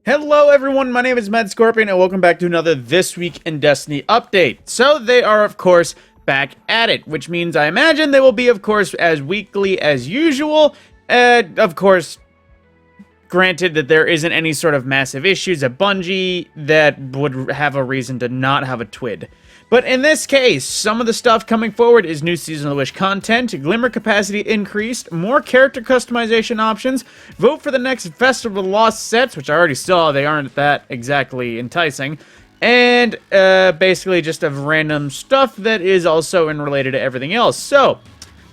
Hello everyone, my name is Mad Scorpion and welcome back to another This Week in Destiny update. So they are of course back at it, which means I imagine they will be of course as weekly as usual. Of course, granted that there isn't any sort of massive issues at Bungie that would have a reason to not have a TWID. But in this case, some of the stuff coming forward is new Season of the Wish content, Glimmer capacity increased, more character customization options, vote for the next Festival of the Lost sets, which I already saw, they aren't that exactly enticing, and basically just of random stuff that is also related to everything else. So,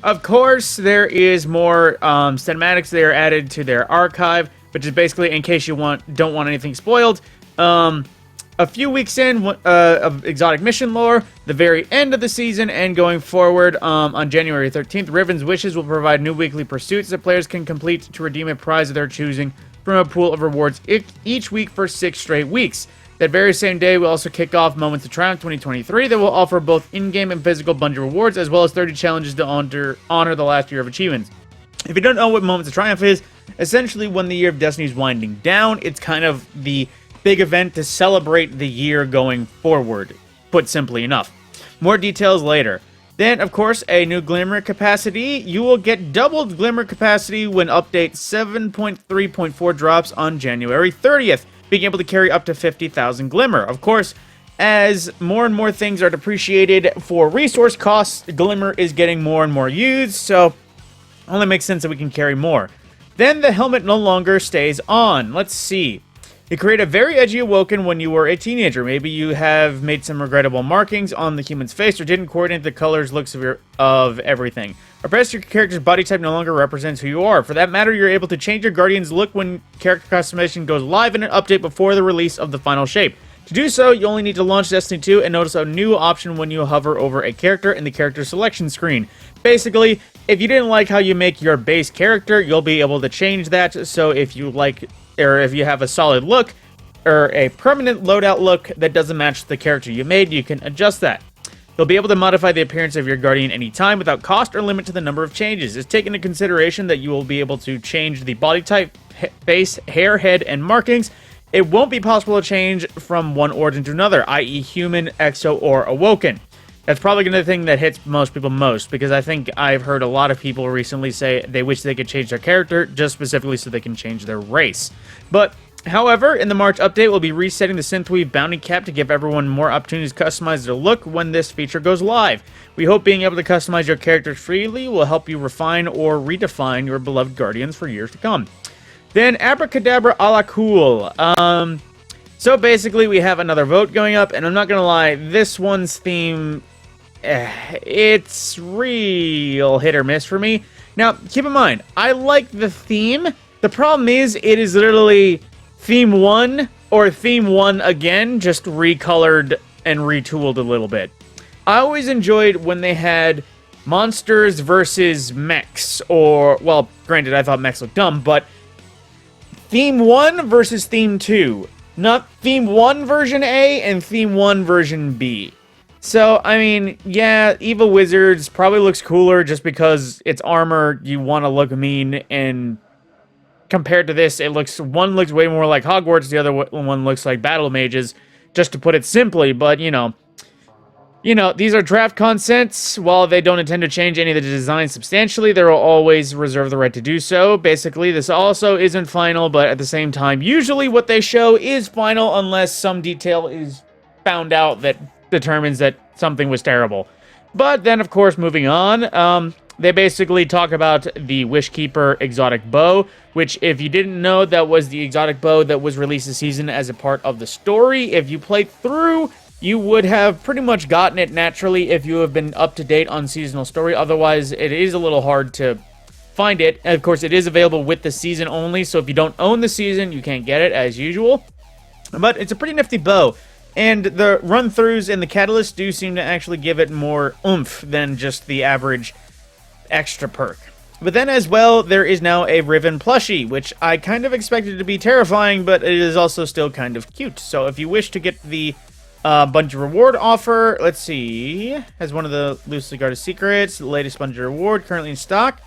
of course, there is more cinematics they are added to their archive, which is basically in case you don't want anything spoiled. A few weeks in of exotic mission lore, the very end of the season, and going forward on January 13th, Riven's Wishes will provide new weekly pursuits that players can complete to redeem a prize of their choosing from a pool of rewards each week for 6 straight weeks. That very same day, we'll also kick off Moments of Triumph 2023 that will offer both in-game and physical Bungie rewards, as well as 30 challenges to honor the last year of achievements. If you don't know what Moments of Triumph is, essentially when the year of Destiny is winding down, it's kind of the big event to celebrate the year going forward, put simply enough. More details later. Then, of course, a new Glimmer capacity. You will get doubled Glimmer capacity when update 7.3.4 drops on January 30th, being able to carry up to 50,000 Glimmer. Of course, as more and more things are depreciated for resource costs, Glimmer is getting more and more used, so only makes sense that we can carry more. Then the helmet no longer stays on. Let's see. You create a very edgy awoken when you were a teenager. Maybe you have made some regrettable markings on the human's face or didn't coordinate the colors, looks of everything. Or perhaps your character's body type no longer represents who you are. For that matter, you're able to change your Guardian's look when character customization goes live in an update before the release of the final shape. To do so, you only need to launch Destiny 2 and notice a new option when you hover over a character in the character selection screen. Basically, if you didn't like how you make your base character, you'll be able to change that. So if you like, or if you have a solid look, or a permanent loadout look that doesn't match the character you made, you can adjust that. You'll be able to modify the appearance of your Guardian anytime without cost or limit to the number of changes. It's taken into consideration that you will be able to change the body type, face, hair, head, and markings. It won't be possible to change from one origin to another, i.e. human, exo, or awoken. That's probably going to be the thing that hits most people most, because I think I've heard a lot of people recently say they wish they could change their character just specifically so they can change their race. But, however, in the March update, we'll be resetting the TWID bounty cap to give everyone more opportunities to customize their look when this feature goes live. We hope being able to customize your character freely will help you refine or redefine your beloved Guardians for years to come. Then, Abracadabra a la cool. So basically, we have another vote going up, and I'm not going to lie, this one's theme, it's real hit or miss for me. Now, keep in mind, I like the theme. The problem is, it is literally Theme 1 or Theme 1 again, just recolored and retooled a little bit. I always enjoyed when they had monsters versus mechs, or, well, granted, I thought mechs looked dumb, but Theme 1 versus Theme 2. Not Theme 1 version A and Theme 1 version B. So, I mean, yeah, Evil Wizards probably looks cooler just because it's armor, you want to look mean, and compared to this, one looks way more like Hogwarts, the other one looks like Battle Mages, just to put it simply, but, you know, these are draft consents. While they don't intend to change any of the design substantially, they will always reserve the right to do so. Basically, this also isn't final, but at the same time, usually what they show is final unless some detail is found out that determines that something was terrible. But then, of course, moving on, they basically talk about the Wishkeeper exotic bow, which, if you didn't know, that was the exotic bow that was released this season as a part of the story. If you played through, you would have pretty much gotten it naturally if you have been up to date on seasonal story. Otherwise, it is a little hard to find it. And of course, it is available with the season only, so if you don't own the season, you can't get it as usual. But it's a pretty nifty bow. And the run-throughs and the catalysts do seem to actually give it more oomph than just the average extra perk. But then as well, there is now a Riven plushie, which I kind of expected to be terrifying, but it is also still kind of cute. So if you wish to get the Bungie reward offer, let's see, has one of the loosely guarded secrets, the latest Bungie reward currently in stock.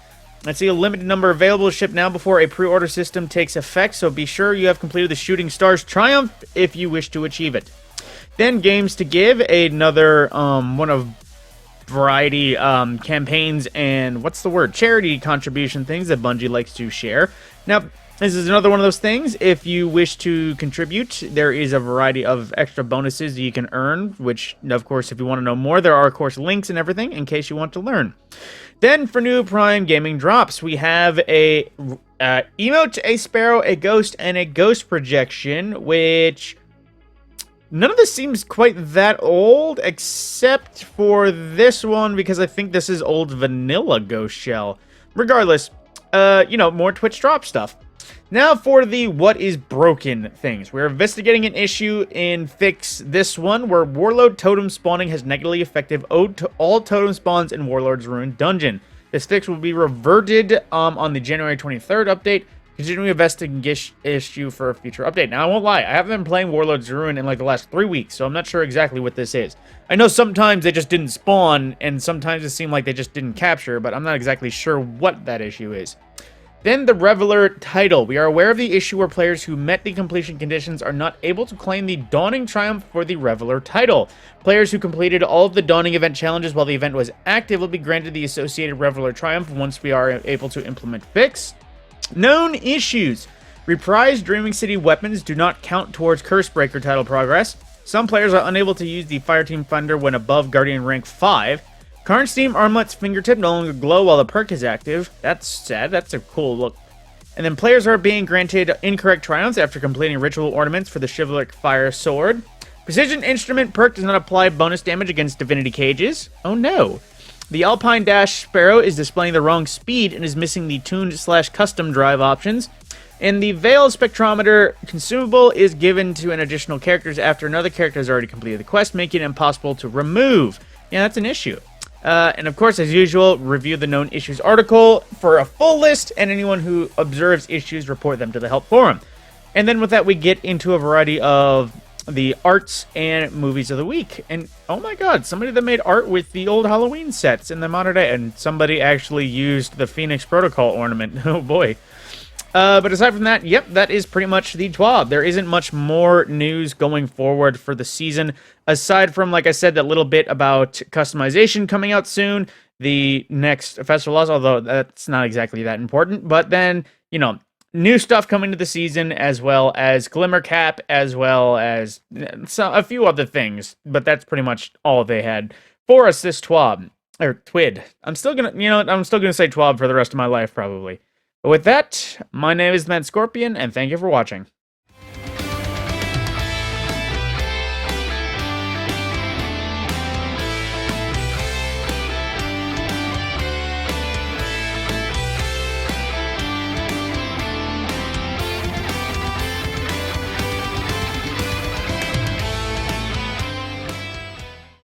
I see a limited number available to ship now before a pre-order system takes effect, so be sure you have completed the Shooting Stars Triumph if you wish to achieve it. Then games to give, another one of variety campaigns and charity contribution things that Bungie likes to share. Now, this is another one of those things. If you wish to contribute, there is a variety of extra bonuses you can earn, which, of course, if you want to know more, there are, of course, links and everything in case you want to learn. Then, for new Prime Gaming drops, we have a emote, a sparrow, a ghost, and a ghost projection, which none of this seems quite that old, except for this one, because I think this is old vanilla ghost shell. Regardless, more Twitch drop stuff. Now for the what is broken things. We're investigating an issue in fix this one where Warlord totem spawning has negatively affected all totem spawns in Warlord's Ruin dungeon. This fix will be reverted on the January 23rd update. Continuing investigating issue for a future update. Now, I won't lie, I haven't been playing Warlord's Ruin in like the last 3 weeks, so I'm not sure exactly what this is. I know sometimes they just didn't spawn, and sometimes it seemed like they just didn't capture, but I'm not exactly sure what that issue is. Then the Reveler title. We are aware of the issue where players who met the completion conditions are not able to claim the Dawning Triumph for the Reveler title. Players who completed all of the Dawning event challenges while the event was active will be granted the associated Reveler Triumph once we are able to implement fix. Known issues. Reprised Dreaming City weapons do not count towards Cursebreaker title progress. Some players are unable to use the Fireteam Thunder when above Guardian rank 5. Karnstein Armlet's fingertip no longer glow while the perk is active. That's sad. That's a cool look. And then players are being granted incorrect triumphs after completing ritual ornaments for the Chivalric Fire Sword. Precision Instrument perk does not apply bonus damage against Divinity Cages. Oh no. The Alpine Dash Sparrow is displaying the wrong speed and is missing the tuned/custom drive options. And the Veil Spectrometer consumable is given to an additional characters after another character has already completed the quest, making it impossible to remove. Yeah, that's an issue. And of course, as usual, review the known issues article for a full list, and anyone who observes issues, report them to the help forum. And then with that, we get into a variety of the arts and movies of the week. And oh my god, somebody that made art with the old Halloween sets in the modern day, and somebody actually used the Phoenix Protocol ornament. Oh boy. But aside from that, yep, that is pretty much the TWID. There isn't much more news going forward for the season, aside from, like I said, that little bit about customization coming out soon, the next Festival Laws, although that's not exactly that important. But then, new stuff coming to the season, as well as Glimmer Cap, as well as a few other things. But that's pretty much all they had for us this TWID, or TWID. I'm still gonna say TWID for the rest of my life, probably. But with that, my name is Mad Scorpion, and thank you for watching.